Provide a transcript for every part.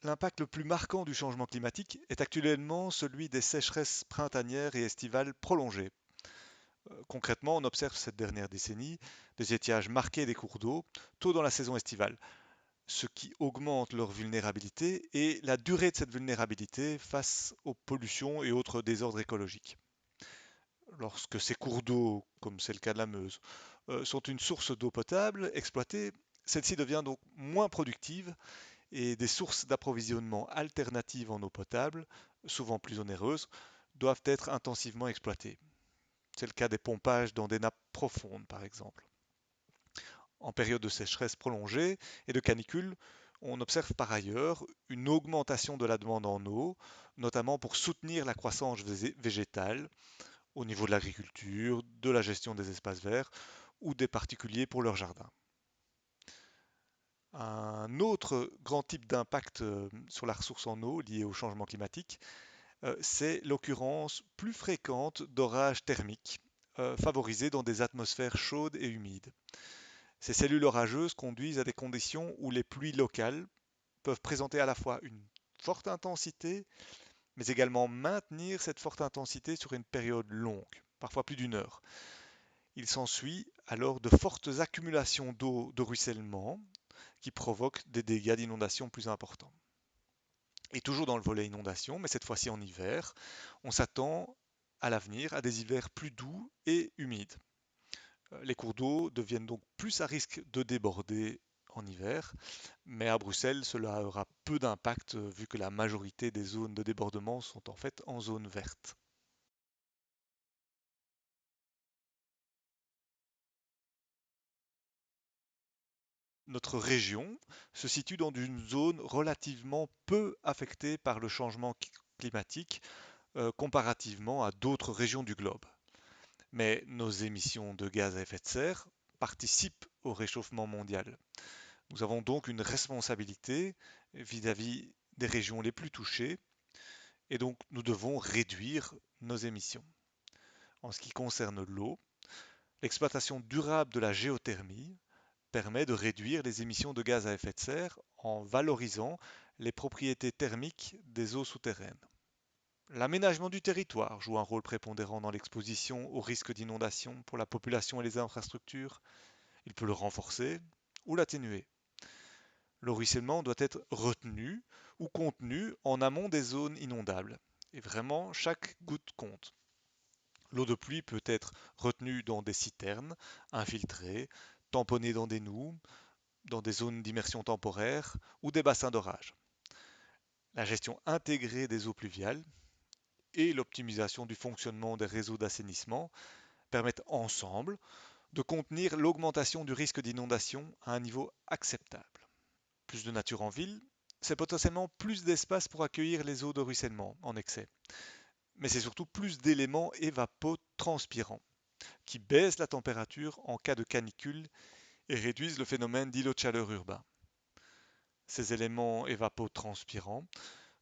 L'impact le plus marquant du changement climatique est actuellement celui des sécheresses printanières et estivales prolongées. Concrètement, on observe cette dernière décennie des étiages marqués des cours d'eau tôt dans la saison estivale, ce qui augmente leur vulnérabilité et la durée de cette vulnérabilité face aux pollutions et autres désordres écologiques. Lorsque ces cours d'eau, comme c'est le cas de la Meuse, sont une source d'eau potable exploitée, celle-ci devient donc moins productive et des sources d'approvisionnement alternatives en eau potable, souvent plus onéreuses, doivent être intensivement exploitées. C'est le cas des pompages dans des nappes profondes, par exemple. En période de sécheresse prolongée et de canicule, on observe par ailleurs une augmentation de la demande en eau, notamment pour soutenir la croissance végétale au niveau de l'agriculture, de la gestion des espaces verts ou des particuliers pour leur jardin. Un autre grand type d'impact sur la ressource en eau lié au changement climatique, c'est l'occurrence plus fréquente d'orages thermiques, favorisés dans des atmosphères chaudes et humides. Ces cellules orageuses conduisent à des conditions où les pluies locales peuvent présenter à la fois une forte intensité, mais également maintenir cette forte intensité sur une période longue, parfois plus d'une heure. Il s'ensuit alors de fortes accumulations d'eau de ruissellement qui provoquent des dégâts d'inondation plus importants. Et toujours dans le volet inondation, mais cette fois-ci en hiver, on s'attend à l'avenir à des hivers plus doux et humides. Les cours d'eau deviennent donc plus à risque de déborder en hiver, mais à Bruxelles, cela aura peu d'impact vu que la majorité des zones de débordement sont en fait en zone verte. Notre région se situe dans une zone relativement peu affectée par le changement climatique comparativement à d'autres régions du globe. Mais nos émissions de gaz à effet de serre participent au réchauffement mondial. Nous avons donc une responsabilité vis-à-vis des régions les plus touchées et donc nous devons réduire nos émissions. En ce qui concerne l'eau, l'exploitation durable de la géothermie permet de réduire les émissions de gaz à effet de serre en valorisant les propriétés thermiques des eaux souterraines. L'aménagement du territoire joue un rôle prépondérant dans l'exposition au risque d'inondation pour la population et les infrastructures. Il peut le renforcer ou l'atténuer. Le ruissellement doit être retenu ou contenu en amont des zones inondables. Et vraiment, chaque goutte compte. L'eau de pluie peut être retenue dans des citernes, infiltrée, tamponnée dans des noues, dans des zones d'immersion temporaire ou des bassins d'orage. La gestion intégrée des eaux pluviales et l'optimisation du fonctionnement des réseaux d'assainissement permettent ensemble de contenir l'augmentation du risque d'inondation à un niveau acceptable. Plus de nature en ville, c'est potentiellement plus d'espace pour accueillir les eaux de ruissellement en excès. Mais c'est surtout plus d'éléments évapotranspirants qui baissent la température en cas de canicule et réduisent le phénomène d'îlot de chaleur urbain. Ces éléments évapotranspirants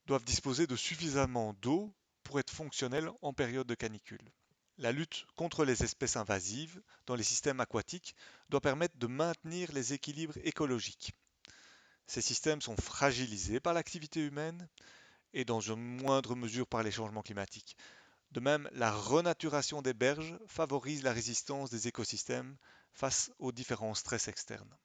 doivent disposer de suffisamment d'eau pour être fonctionnels en période de canicule. La lutte contre les espèces invasives dans les systèmes aquatiques doit permettre de maintenir les équilibres écologiques. Ces systèmes sont fragilisés par l'activité humaine et dans une moindre mesure par les changements climatiques. De même, la renaturation des berges favorise la résistance des écosystèmes face aux différents stress externes.